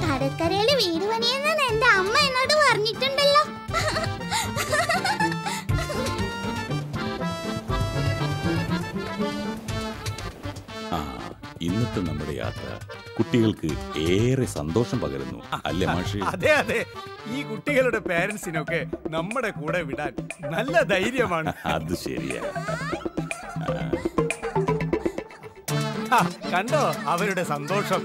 കടക്കരയില് വീട് പണിയെന്ന് എന്റെ അമ്മ എന്നോട് പറഞ്ഞിട്ടുണ്ടല്ലോ. ഇന്നത്തെ നമ്മുടെ യാത്ര കുട്ടികൾക്ക് ഏറെ സന്തോഷം പകരുന്നു, അല്ലേ മാഷി? അതെ അതെ, ഈ കുട്ടികളുടെ പേരൻസിനൊക്കെ നമ്മുടെ കൂടെ വിടാൻ നല്ല ധൈര്യമാണ്. അത് ശരിയാ. കണ്ടോ അവരുടെ സന്തോഷം?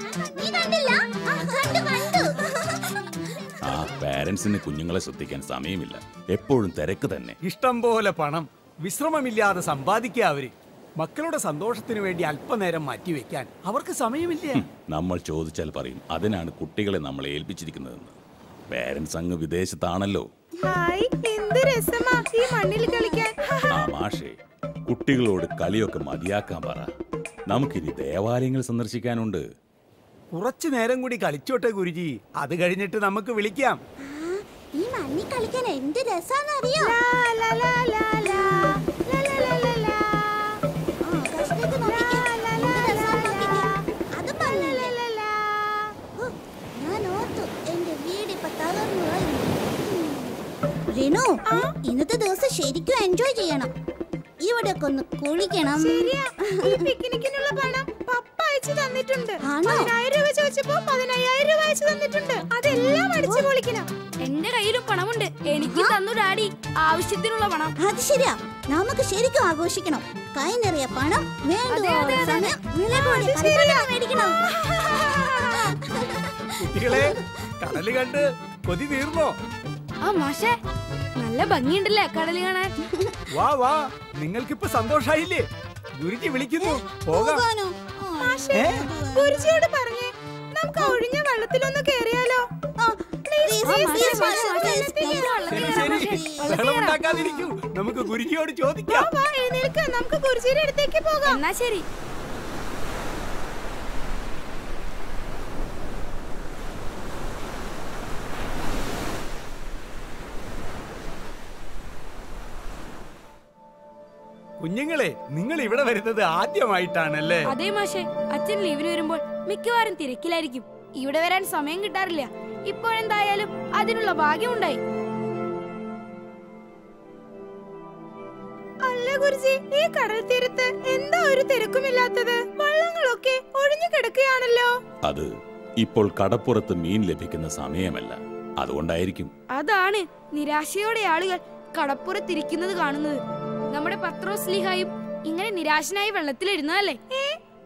ആ പേരൻസിന് കുഞ്ഞുങ്ങളെ ശ്രദ്ധിക്കാൻ സമയമില്ല, എപ്പോഴും തിരക്ക് തന്നെ. ഇഷ്ടം പോലെ പണം വിശ്രമമില്ലാതെ സമ്പാദിക്കുക അവര്. മക്കളുടെ സന്തോഷത്തിന് വേണ്ടി അല്പനേരം മാറ്റിവെക്കാൻ അവർക്ക് സമയമില്ല. നമ്മൾ ചോദിച്ചാൽ പറയും അതിനാണ് കുട്ടികളെ നമ്മളെ ഏൽപ്പിച്ചിരിക്കുന്നതെന്ന്. പേരൻസ് അങ്ങ് വിദേശത്താണല്ലോ. ആ മാഷേ, കുട്ടികളോട് കളിയൊക്കെ മതിയാക്കാൻ പറ. നമുക്കിനി ദേവാലയങ്ങൾ സന്ദർശിക്കാനുണ്ട്. കുറച്ചു നേരം കൂടി കളിച്ചോട്ടെ ഗുരുജി, അത് കഴിഞ്ഞിട്ട് നമുക്ക് വിളിക്കാം. ഈ മണ്ണിൽ കളിക്കാൻ എന്ത് രസാന്നറിയോ? റിനു, ഇന്നത്തെ ദിവസം ശരിക്കും എൻജോയ് ചെയ്യണം. ഇവിടെ ഒക്കെ ഒന്ന് കുളിക്കണം. പിക്നിക്കിനുള്ള പണം പപ്പ അയച്ചു തന്നിട്ടുണ്ട്. 10,000 രൂപ ചോദിച്ചപ്പോ 15,000 രൂപ അയച്ചു തന്നിട്ടുണ്ട്. അതെല്ലാം അടിച്ചു പൊളിക്കണം. എന്റെ കയ്യിലും പണമുണ്ട്, എനിക്ക് തന്നു ഡാഡി ആവശ്യത്തിനുള്ള പണം. അത് ശരിയാ, നമുക്ക് ശരിക്കും ആഘോഷിക്കണം. കൈ നിറയെ പണം മേടിക്കണം. കുട്ടികളെ, കടല് കണ്ട് കൊതി തീർന്നോ? ആ മാഷേ, നല്ല ഭംഗിയുണ്ടല്ലേ കടല് കാണാൻ. വാ വാ, നിങ്ങൾക്കിപ്പോ സന്തോഷായില്ലേ? ഗുരുജി വിളിക്കുന്നു, പോകാം. ഗുരുജിയോട് പറഞ്ഞേ നമുക്ക് ഒഴിഞ്ഞ വെള്ളത്തിലൊന്ന് കേറിയാലോ? വെള്ളമുണ്ടാക്കാതിരിക്കൂ, നമുക്ക് ഗുരുജിയോട് ചോദിക്കാം. നമുക്ക് ഗുരുജിയുടെ അടുത്തേക്ക് പോകാം. എന്നാ ശരി. കുഞ്ഞുങ്ങളെ, നിങ്ങൾ ഇവിടെ വരുന്നത് ആദ്യമായിട്ടാണല്ലേ? അതെ മാഷേ, അച്ഛൻ ലീവിന് വരുമ്പോൾ മിക്കവാറും തിരക്കിലായിരിക്കും. ഇവിടെ വരാൻ സമയം കിട്ടാറില്ല. ഇപ്പോഴെന്തായാലും അതിനുള്ള ഭാഗ്യമുണ്ടായി. അല്ല ഗുരുജി, ഈ കടൽ തീരത്ത് എന്താ ഒരു തിരക്കുമില്ലാത്തത്? വള്ളങ്ങളൊക്കെ ഒഴിഞ്ഞു കിടക്കുകയാണല്ലോ. അത് ഇപ്പോൾ കടപ്പുറത്ത് മീൻ ലഭിക്കുന്ന സമയമല്ല, അതുകൊണ്ടായിരിക്കും. അതാണ് നിരാശയോടെ ആളുകൾ കടപ്പുറത്തിരിക്കുന്നത് കാണുന്നത്. നമ്മുടെ പത്രോസ് ലീഹായും ഇങ്ങനെ നിരാശനായി വെള്ളത്തിലിരുന്നതല്ലേ?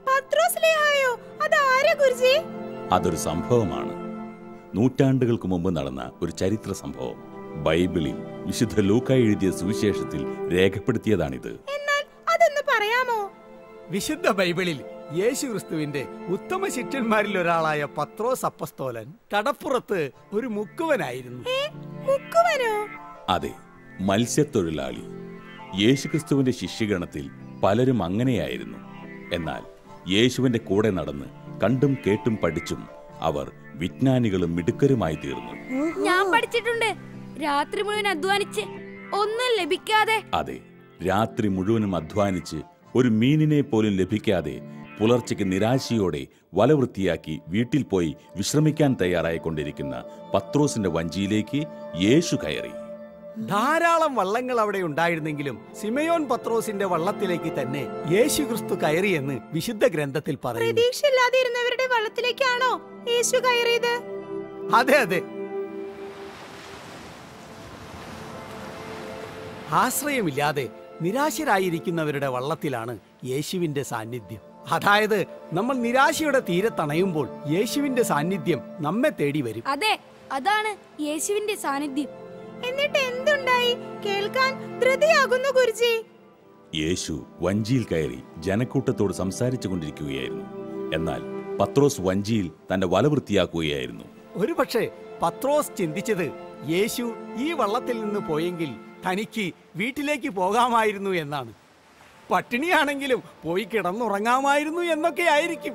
പത്രോസ് ലീഹായോ? അതാരാ ഗുരുജി? അതൊരു സംഭവമാണ്. നൂറ്റാണ്ടുകൾക്ക് മുമ്പ് നടന്ന ഒരു ചരിത്ര സംഭവം. ബൈബിളിൽ വിശുദ്ധ ലൂക്ക എഴുതിയ സുവിശേഷത്തിൽ രേഖപ്പെടുത്തിയതാണിത്. എന്നാൽ അതൊന്ന് പറയാമോ? വിശുദ്ധ ബൈബിളിൽ യേശുക്രിസ്തുവിന്റെ ഉത്തമ ശിഷ്യന്മാരിൽ ഒരാളായ പത്രോസ് അപ്പസ്തോലൻ കടപ്പുറത്ത് ഒരു മുക്കുവനായിരുന്നു. മുക്കുവനോ? അതെ, മത്സ്യത്തൊഴിലാളി. യേശുക്രിസ്തുവിന്റെ ശിഷ്യഗണത്തിൽ പലരും അങ്ങനെയായിരുന്നു. എന്നാൽ യേശുവിന്റെ കൂടെ നടന്ന് കണ്ടും കേട്ടും പഠിച്ചും അവർ വിജ്ഞാനികളും മിടുക്കരുമായി തീർന്നു. ഞാൻ പഠിച്ചിട്ടുണ്ട്, രാത്രി മുഴുവൻ അധ്വാനിച്ച് ഒന്നും ലഭിക്കാതെ. അതെ, രാത്രി മുഴുവനും അധ്വാനിച്ച് ഒരു മീനിനെ പോലും ലഭിക്കാതെ പുലർച്ചയ്ക്ക് നിരാശയോടെ വല വൃത്തിയാക്കി വീട്ടിൽ പോയി വിശ്രമിക്കാൻ തയ്യാറായിക്കൊണ്ടിരിക്കുന്ന പത്രോസിന്റെ വഞ്ചിയിലേക്ക് യേശു കയറി. ധാരാളം വള്ളങ്ങൾ അവിടെ ഉണ്ടായിരുന്നെങ്കിലും സിമയോൻ പത്രോസിന്റെ വള്ളത്തിലേക്ക് തന്നെ യേശുക്രിസ്തു കയറിയെന്ന് വിശുദ്ധ ഗ്രന്ഥത്തിൽ പറയുന്നു. പ്രതീക്ഷയില്ലാതെ ഇരുന്നവരുടെ വള്ളത്തിലേക്കാണോ യേശു കയറിയത്? അതെ അതെ, ആശ്രയമില്ലാതെ നിരാശരായിരിക്കുന്നവരുടെ വള്ളത്തിലാണ് യേശുവിന്റെ സാന്നിധ്യം. അതായത് നമ്മൾ നിരാശയുടെ തീരത്തണയുമ്പോൾ യേശുവിന്റെ സാന്നിധ്യം നമ്മെ തേടി വരും. അതെ, അതാണ് യേശുവിന്റെ സാന്നിധ്യം. എന്നിട്ട് എന്തുണ്ടായി? കേൾക്കാൻ ധൃതിയാകുന്നു ഗുരുജി. യേശു വഞ്ചിയിൽ കയറി ജനക്കൂട്ടത്തോട് സംസാരിച്ചു കൊണ്ടിരിക്കുകയായിരുന്നു. എന്നാൽ പത്രോസ് വഞ്ചിയിൽ തന്റെ വല വൃത്തിയാക്കുകയായിരുന്നു. ഒരുപക്ഷെ പത്രോസ് ചിന്തിച്ചത് യേശു ഈ വള്ളത്തിൽ നിന്ന് പോയെങ്കിൽ തനിക്ക് വീട്ടിലേക്ക് പോകാമായിരുന്നു എന്നാണ്. പട്ടിണിയാണെങ്കിലും പോയി കിടന്നുറങ്ങാമായിരുന്നു എന്നൊക്കെ ആയിരിക്കും.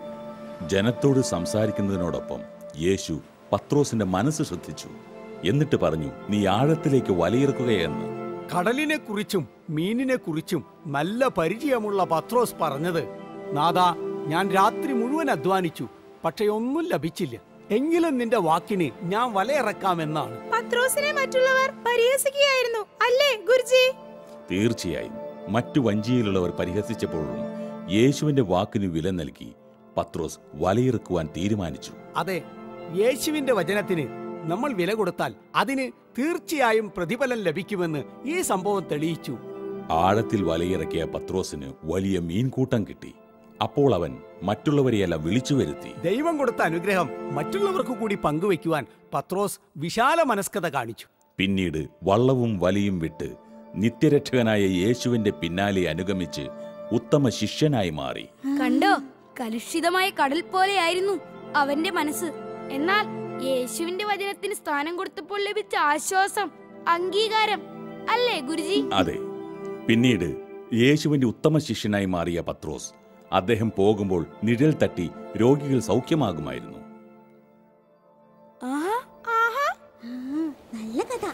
ജനത്തോട് സംസാരിക്കുന്നതിനോടൊപ്പം യേശു പത്രോസിന്റെ മനസ്സ് ശ്രദ്ധിച്ചു. എന്നിട്ട് പറഞ്ഞു, നീ ആഴത്തിലേക്ക് വലയിറക്കുകയെന്ന്. കടലിനെ കുറിച്ചും മീനിനെ കുറിച്ചും നല്ല പരിചയമുള്ള പത്രോസ് പറഞ്ഞത്, നാഥാ, ഞാൻ രാത്രി മുഴുവൻ അധ്വാനിച്ചു, പക്ഷെ ഒന്നും ലഭിച്ചില്ല. എങ്കിലും നിന്റെ വാക്കിന് ഞാൻ വലയിറക്കാമെന്നാണ്. പത്രോസിനെ മറ്റുള്ളവർ പരിഹസിക്കുകയായിരുന്നു അല്ലേ ഗുരുജി? തീർച്ചയായും മറ്റു വഞ്ചിയിലുള്ളവർ പരിഹസിച്ചപ്പോഴും യേശുവിന്റെ വാക്കിന് വില നൽകി പത്രോസ് വലയിറക്കുവാൻ തീരുമാനിച്ചു. അതെ, യേശുവിന്റെ വചനത്തിന് നമ്മൾ വില കൊടുത്താൽ അതിന് തീർച്ചയായും പ്രതിഫലം ലഭിക്കുമെന്ന് ഈ സംഭവം തെളിയിച്ചു. ആഴത്തിൽ വലയിറക്കിയ പത്രോസിന് വലിയ മീൻകൂട്ടം കിട്ടി. അപ്പോൾ അവൻ മറ്റുള്ളവരെയെല്ലാം വിളിച്ചു വരുത്തി. ദൈവം കൊടുത്ത അനുഗ്രഹം മറ്റുള്ളവർക്ക് കൂടി പങ്കുവെക്കുവാൻ പത്രോസ് വിശാല മനസ്കത കാണിച്ചു. പിന്നീട് വള്ളവും വലയും വിട്ട് നിത്യരക്ഷകനായ യേശുവിന്റെ പിന്നാലെ അനുഗമിച്ച് ഉത്തമ ശിഷ്യനായി മാറി. കണ്ടോ, കലുഷിതമായ കടൽ പോലെയായിരുന്നു അവന്റെ മനസ്സ്. എന്നാൽ യേശുവിന്റെ വചനത്തിന് സ്ഥാനം കൊടുത്തപ്പോൾ ലഭിച്ച ആശ്വാസം, അംഗീകാരം അല്ലേ ഗുരുജി? അതെ, പിന്നീട് യേശുവിന്റെ ഉത്തമ ശിഷ്യനായി മാറിയ പത്രോസ് അദ്ദേഹം പോകുമ്പോൾ നിഴൽ തട്ടി രോഗികൾ സൗഖ്യമാകുമായിരുന്നു. നല്ല കഥ.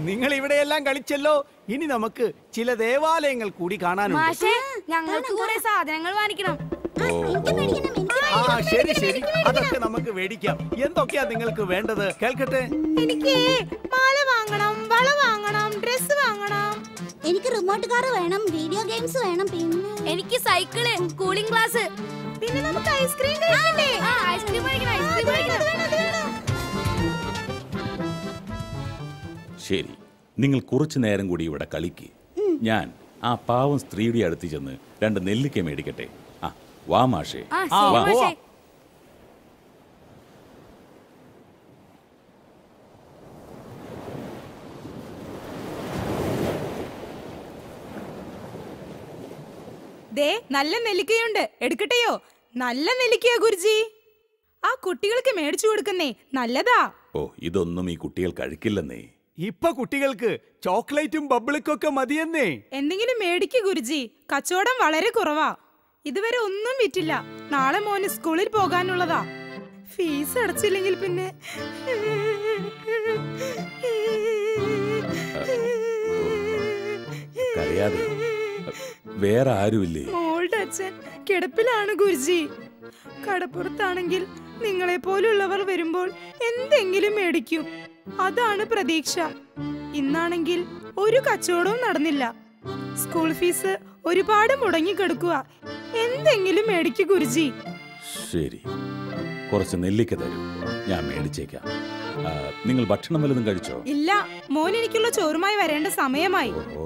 നിങ്ങൾ ഇവിടെയെല്ലാം കളിച്ചല്ലോ. ഇനി നമുക്ക് ചില ദേവാലയങ്ങൾ കൂടി കാണാനുണ്ട്. മാഷേ, ഞങ്ങൾക്ക് കുറെ സാധനങ്ങൾ വാങ്ങിക്കണം. ശരി ശരി, അതൊക്കെ നമുക്ക് മേടിക്കാം. എന്തൊക്കെയാ നിങ്ങൾക്ക് വേണ്ടത് കേൾക്കട്ടെ? എനിക്ക് മാല വാങ്ങണം, വള വാങ്ങണം, ഡ്രസ് വാങ്ങണം. എനിക്ക് റിമോട്ട് കാർ വേണം, വീഡിയോ ഗെയിംസ് വേണം, പിന്നെ എനിക്ക് സൈക്കിള്, കൂളിംഗ് ഗ്ലാസ്, പിന്നെ നമുക്ക് ഐസ്ക്രീം കഴിക്കണ്ടേ? ഐസ്ക്രീം കഴിക്കണം. ശരി, നിങ്ങൾ കുറച്ചു നേരം കൂടി ഇവിടെ കളിക്ക്. ഞാൻ ആ പാവം സ്ത്രീയുടെ അടുത്ത് ചെന്ന് 2 നെല്ലിക്ക മേടിക്കട്ടെ. വാ മാഷേ, വാ. ദേ, നല്ല നെല്ലിക്കയുണ്ട്, എടുക്കട്ടെയോ? നല്ല നെല്ലിക്കയാ ഗുരുജി. ആ കുട്ടികൾക്ക് മേടിച്ചു കൊടുക്കുന്നേ, നല്ലതാ. ഓ, ഇതൊന്നും ഈ കുട്ടികൾ കഴിക്കില്ലെന്നേ. ഇപ്പൊ കുട്ടികൾക്ക് ചോക്ലേറ്റും ബബിളിക്കൊക്കെ മതിയെന്നേ. എന്തെങ്കിലും മേടിക്കു ഗുരുജി, കച്ചവടം വളരെ കുറവാ. ഇതുവരെ ഒന്നും വിറ്റില്ല. നാളെ മോന് സ്കൂളിൽ പോകാനുള്ളതാ. ഫീസ് അടച്ചില്ലെങ്കിൽ പിന്നെ കരയാതെ, വേറെ ആരുമില്ലേ? മോളുടെ അച്ഛൻ കിടപ്പിലാണ് ഗുരുജി. കടപ്പുറത്താണെങ്കിൽ നിങ്ങളെ പോലുള്ളവർ വരുമ്പോൾ എന്തെങ്കിലും മേടിക്കും, അതാണ് പ്രതീക്ഷ. ഇന്നാണെങ്കിൽ ഒരു കച്ചവടവും നടന്നില്ല. സ്കൂൾ ഫീസ് ഒരുപാട് മുടങ്ങിക്കിടക്കുക. എന്തെങ്കിലും മേടിക്കു ഗുരുജി. ശരി, കുറച്ച് നെല്ലിക്ക തരും, ഞാൻ മേടിച്ചേക്കാം. നിങ്ങൾ ഭക്ഷണം വല്ലതും കഴിച്ചോ? ഇല്ല, മോൻ എനിക്കുള്ള ചോറുമായി വരേണ്ട സമയമായി. ഓ,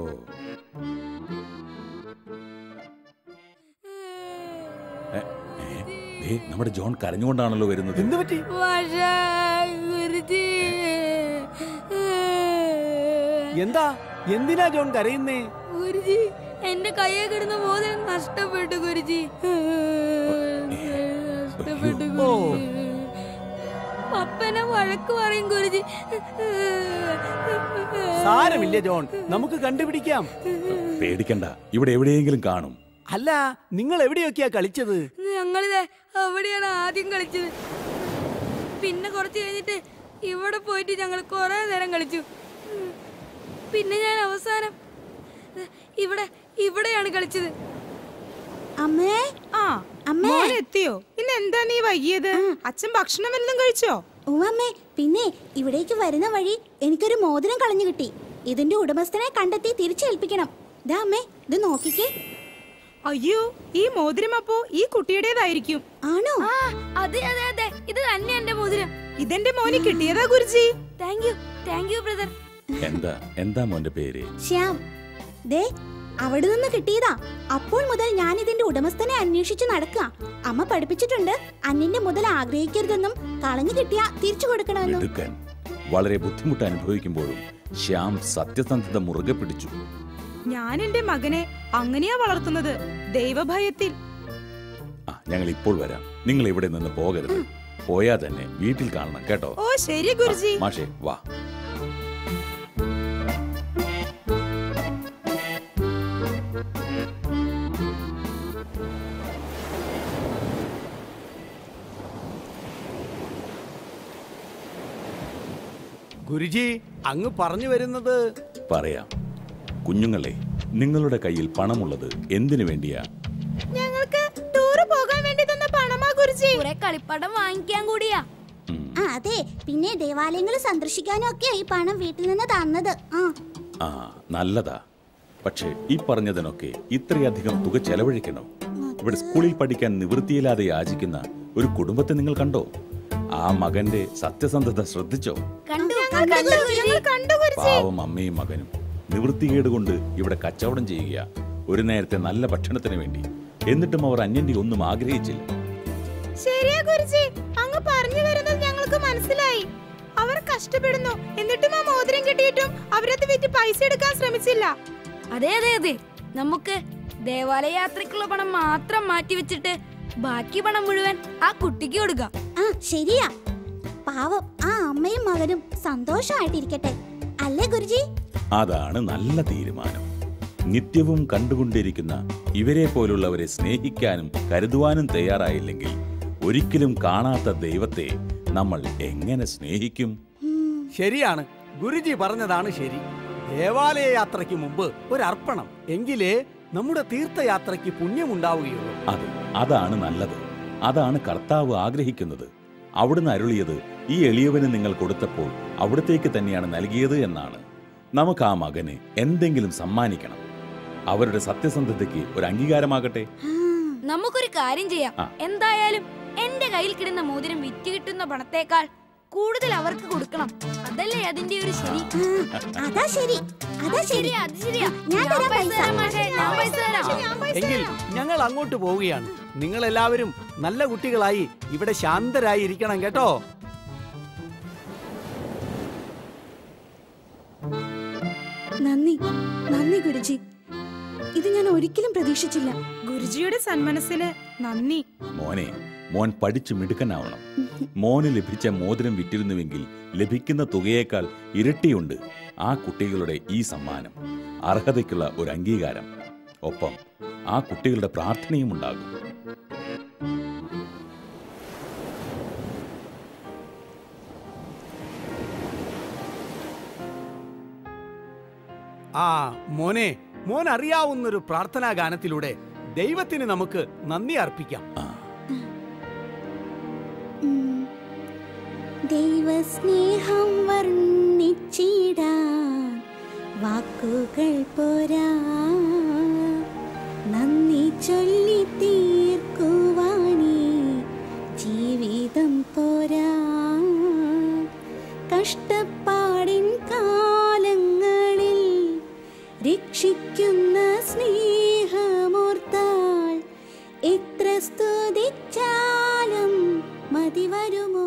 നമ്മുടെ ജോൺ കരഞ്ഞുകൊണ്ടാണല്ലോ വരുന്നത്. എന്ത് പറ്റി? എന്താ? എന്തിനാ ജോൺ കരയുന്നേ? ഗുരുജി, എന്റെ കയ്യെ കിടന്ന മോതിരം നഷ്ടപ്പെട്ടു ഗുരുജി. നഷ്ടപ്പെട്ടു ഗുരുജി. പപ്പനെ വഴക്ക് പറയും ഗുരുജി. സാരമില്ല ജോൺ, നമുക്ക് കണ്ടുപിടിക്കാം. പേടിക്കണ്ട, ഇവിടെ എവിടെയെങ്കിലും കാണും. അല്ല, നിങ്ങൾ എവിടെയൊക്കെയാ കളിച്ചത്? ഞങ്ങളിത് അവിടെയാണ് ആദ്യം കളിച്ചത്. പിന്നെ കുറച്ച് കഴിഞ്ഞിട്ട് ഇവിടെ പോയിട്ട് ഞങ്ങൾ കുറെ നേരം കളിച്ചു. പിന്നെ ഞാൻ അവസാനം ഇവിടെയാണ് കളിച്ചത്. അമ്മേ, അമ്മേ എത്തിയോ? ഇന്ന് എന്താ നീ വൈകിയത്? അച്ഛൻ ഭക്ഷണം എല്ലാം കഴിച്ചോ? ഓ അമ്മേ, പിന്നെ ഇവിടേക്ക് വരുന്ന വഴി എനിക്കൊരു മോതിരം കളഞ്ഞു കിട്ടി. ഇതിന്റെ ഉടമസ്ഥനെ കണ്ടെത്തി തിരിച്ചേൽപ്പിക്കണം. ദാ അമ്മേ, ഇത് നോക്കിക്കേ. അയ്യോ, ഈ മോതിരം അപ്പോ ഈ കുട്ടിയുടേതായിരിക്കും. ആണോ? അതെ അതെ അതെ, ഇത് തന്നെ എന്റെ മോതിരം. ഇതെന്റെ മോന് കിട്ടിയതാ ഗുരുജി. Thank you brother. എന്താ മോന്റെ പേര്? ശ്യാം. ദേ, അവിടെ നിന്ന് കിട്ടിയതാ. അപ്പോൾ മുതൽ ഞാൻ ഇതിന്റെ ഉടമസ്ഥനെ അന്വേഷിച്ചു നടക്കുക. അമ്മ പഠിപ്പിച്ചിട്ടുണ്ട്, അന്യന്റെ മുതൽ ആഗ്രഹിക്കരുതെന്നും കളഞ്ഞു കിട്ടിയാ തിരിച്ചു കൊടുക്കണമെന്നും. വളരെ ബുദ്ധിമുട്ട് അനുഭവിക്കുമ്പോഴും ശ്യാം സത്യസന്ധത മുറുകെ പിടിച്ചു. ഞാൻ എന്റെ മകനെ അങ്ങനെയാ വളർത്തുന്നത്, ദൈവഭയത്തിൽ. ഞങ്ങൾ ഇപ്പോൾ വരാം. നിങ്ങൾ ഇവിടെ നിന്ന് പോകരുത്. പോയാ തന്നെ വീട്ടിൽ കാണണം കേട്ടോ. ഓ ശരി ഗുരുജി. മാഷേ വാ. ഗുരുജി, അങ്ങ് പറഞ്ഞു വരുന്നത്? പറയാം. കുഞ്ഞുങ്ങളെ, നിങ്ങളുടെ കയ്യിൽ പണമുള്ളത് എന്തിനു വേണ്ടിയാ? ഞങ്ങൾക്ക് ടൂർ പോകാൻ വേണ്ടി തന്ന പണമാ ഗുരുജി. കുറെ കളിപ്പടം വാങ്ങിക്കാൻ കൂടിയാ. അതെ, പിന്നെ ദേവാലയങ്ങൾ സന്ദർശിക്കാനും ഒക്കെ ഈ പണം വീട്ടിൽ നിന്ന് തന്നത്. നല്ലതാ. പക്ഷേ ഈ പറഞ്ഞതിനൊക്കെ ഇത്രയധികം തുക ചെലവഴിക്കണോ? ഇവിടെ സ്കൂളിൽ പഠിക്കാൻ നിവൃത്തിയില്ലാതെ യാചിക്കുന്ന ഒരു കുടുംബത്തെ നിങ്ങൾ കണ്ടോ? ആ മകന്റെ സത്യസന്ധത ശ്രദ്ധിച്ചോ? പാവം അമ്മയും മകനും നിവൃത്തികേട് കൊണ്ട് ഇവിടെ കച്ചവടം ചെയ്യുക, ഒരു നേരത്തെ നല്ല ഭക്ഷണത്തിന് വേണ്ടി. എന്നിട്ടും അവർ അന്യന്റെ ഒന്നും ആഗ്രഹിച്ചില്ല. ശരിയാ ഗുരുജി, അങ്ങ് പറഞ്ഞു വരുന്നത് ഞങ്ങൾക്ക് മനസ്സിലായി. അവർ കഷ്ടപ്പെടുന്നു, എന്നിട്ടും ആ മോതിരം കിട്ടിയിട്ടും അവരത് വിറ്റ് പൈസ എടുക്കാൻ ശ്രമിച്ചില്ല. അതെ അതെ അതെ, നമുക്ക് ദേവാലയ യാത്രക്കുള്ള പണം മാത്രം മാറ്റി വെച്ചിട്ട് ബാക്കി പണം മുഴുവൻ ആ കുട്ടിക്ക് കൊടുക്കാം. ശരിയാ. പാവം ആ അമ്മയും മകനും സന്തോഷമായിട്ടിരിക്കട്ടെ, അല്ലേ ഗുരുജി? അതാണ് നല്ല തീരുമാനം. നിത്യവും കണ്ടുകൊണ്ടിരിക്കുന്ന ഇവരെ പോലുള്ളവരെ സ്നേഹിക്കാനും കരുതുവാനും തയ്യാറായില്ലെങ്കിൽ ഒരിക്കലും കാണാത്ത ദൈവത്തെ നമ്മൾ എങ്ങനെ സ്നേഹിക്കും? ശരിയാണ്, ഗുരുജി പറഞ്ഞതാണ് ശരി. ദേവാലയ യാത്രയ്ക്ക് മുമ്പ് ഒരു അർപ്പണം, എങ്കിലേ നമ്മുടെ തീർത്ഥയാത്രയ്ക്ക് പുണ്യമുണ്ടാവുകയുള്ളൂ. അതെ, അതാണ് നല്ലത്. അതാണ് കർത്താവ് ആഗ്രഹിക്കുന്നത്. അവിടുന്ന് അരുളിയത് ഈ എളിയവന് നിങ്ങൾ കൊടുത്തപ്പോൾ അവിടത്തേക്ക് തന്നെയാണ് നൽകിയത് എന്നാണ്. നമുക്ക് ആ മകന് എന്തെങ്കിലും സമ്മാനിക്കണം. അവരുടെ സത്യസന്ധതയ്ക്ക് ഒരു അംഗീകാരമാകട്ടെ. നമുക്കൊരു കാര്യം ചെയ്യാം. എന്തായാലും എന്റെ കയ്യിൽ കിടന്ന മോതിരം വിറ്റ് കിട്ടുന്ന പണത്തേക്കാൾ കൂടുതൽ അവർക്ക് കൊടുക്കണം. അതല്ലേ അതിന്റെ ഒരു ശരി? അതാ ശരി, അതാ ശരി. ഞാൻ എങ്കിൽ ഞങ്ങൾ അങ്ങോട്ട് പോവുകയാണ്. നിങ്ങൾ എല്ലാവരും നല്ല കുട്ടികളായി ഇവിടെ ശാന്തരായി ഇരിക്കണം കേട്ടോ. നന്ദി, നന്ദി ഗുരുജി. ഇത് ഞാൻ ഒരിക്കലും പ്രതീക്ഷിച്ചില്ല. ഗുരുജിയുടെ സന്മനസ്സിന് നന്ദി. മോൻ പഠിച്ചു മിടുക്കനാവണം. മോന് ലഭിച്ച മോതിരം വിറ്റിരുന്നുവെങ്കിൽ ലഭിക്കുന്ന തുകയേക്കാൾ ഇരട്ടിയുണ്ട് ആ കുട്ടികളുടെ ഈ സമ്മാനം. അർഹതയ്ക്കുള്ള ഒരു അംഗീകാരം, ഒപ്പം ആ കുട്ടികളുടെ പ്രാർത്ഥനയും ഉണ്ടാകും. മോൻ അറിയാവുന്നൊരു പ്രാർത്ഥനാ ഗാനത്തിലൂടെ ദൈവത്തിന് നമുക്ക് നന്ദി അർപ്പിക്കാം. ദൈവസ്നേഹം വർണ്ണിച്ചിടാൻ വാക്കുകൾ പോരാ, നന്ദി ചൊല്ലി തീർക്കുവാനേ ജീവിതം പോരാ. സ്തുതിച്ചാലും മതി വരുമോ?